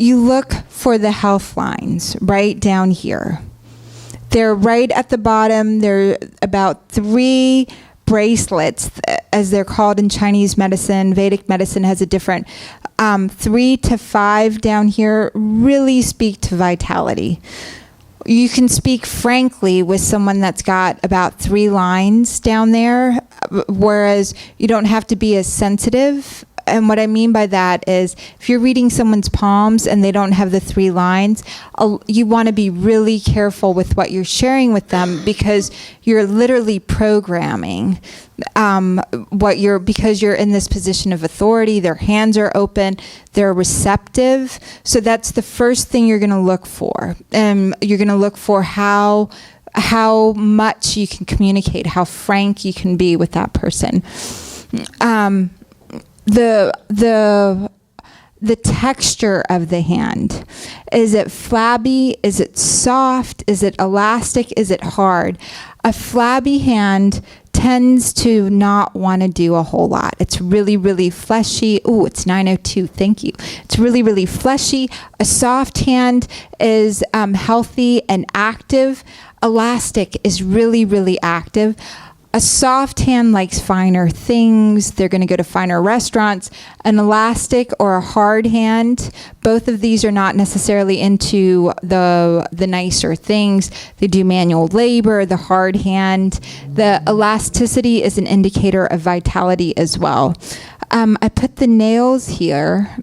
you look for the health lines right down here. They're right at the bottom. They're about 3 bracelets, as they're called in Chinese medicine. Vedic medicine has a different 3 to 5 down here really speak to vitality. You can speak frankly with someone that's got about 3 lines down there, whereas you don't have to be as sensitive. And what I mean by that is if you're reading someone's palms and they don't have the 3 lines, you want to be really careful with what you're sharing with them, because you're literally programming because you're in this position of authority. Their hands are open, they're receptive. So that's the first thing you're going to look for. You're going to look for how much you can communicate, how frank you can be with that person. The texture of the hand. Is it flabby? Is it soft? Is it elastic? Is it hard? A flabby hand tends to not want to do a whole lot. It's really, really fleshy. Ooh, it's 9:02. Thank you. It's really, really fleshy. A soft hand is healthy and active. Elastic is really, really active. A soft hand likes finer things. They're going to go to finer restaurants. An elastic or a hard hand, both of these are not necessarily into the nicer things. They do manual labor. The hard hand, the elasticity is an indicator of vitality as well. I put the nails here.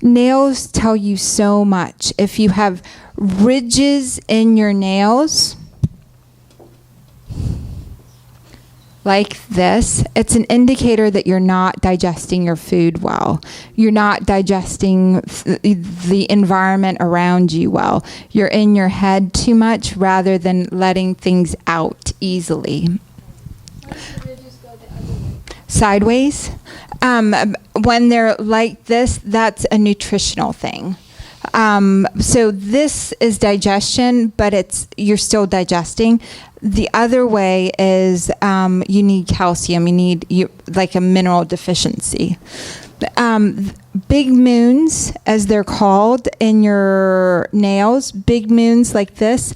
Nails tell you so much. If you have ridges in your nails, like this, it's an indicator that you're not digesting your food well. You're not digesting the environment around you well. You're in your head too much rather than letting things out easily. Sideways. When they're like this, that's a nutritional thing. So this is digestion, but you're still digesting. The other way is you need calcium. You need like a mineral deficiency. Big moons, as they're called in your nails, big moons like this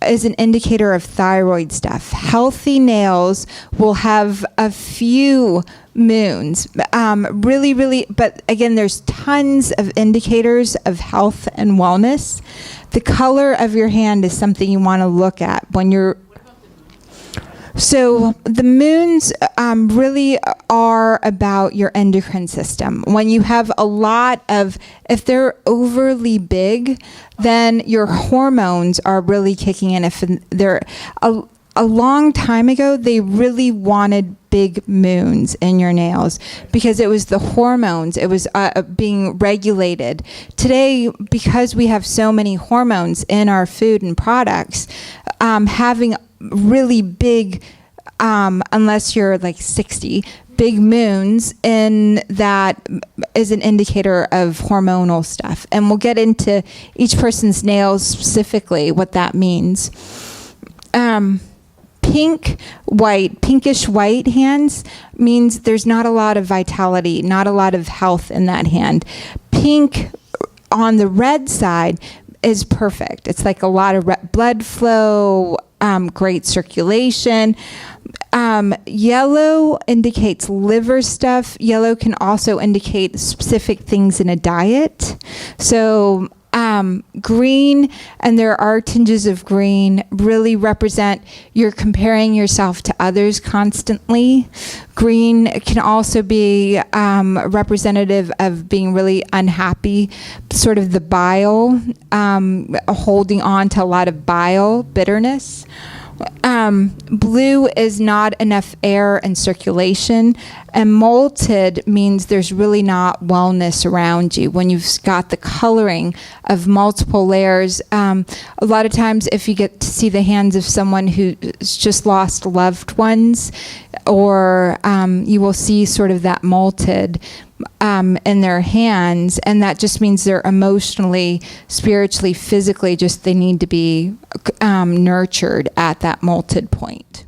is an indicator of thyroid stuff. Healthy nails will have a few moons, really, really, but again, there's tons of indicators of health and wellness. The color of your hand is something you want to look at when you're. So the moons really are about your endocrine system. When you have a lot of, if they're overly big, then your hormones are really kicking in. If they're a long time ago, they really wanted big moons in your nails because it was the hormones. It was being regulated. Today, because we have so many hormones in our food and products, having really big, unless you're like 60, big moons in that is an indicator of hormonal stuff. And we'll get into each person's nails specifically, what that means. Pinkish white hands means there's not a lot of vitality, not a lot of health in that hand. Pink on the red side is perfect. It's like a lot of blood flow, great circulation. Yellow indicates liver stuff. Yellow can also indicate specific things in a diet. So green, and there are tinges of green, really represent you're comparing yourself to others constantly. Green can also be representative of being really unhappy, sort of the bile, holding on to a lot of bile, bitterness. Blue is not enough air and circulation, and molted means there's really not wellness around you. When you've got the coloring of multiple layers, a lot of times if you get to see the hands of someone who's just lost loved ones, or you will see sort of that molted in their hands, and that just means they're emotionally, spiritually, physically, just they need to be nurtured at that molted point.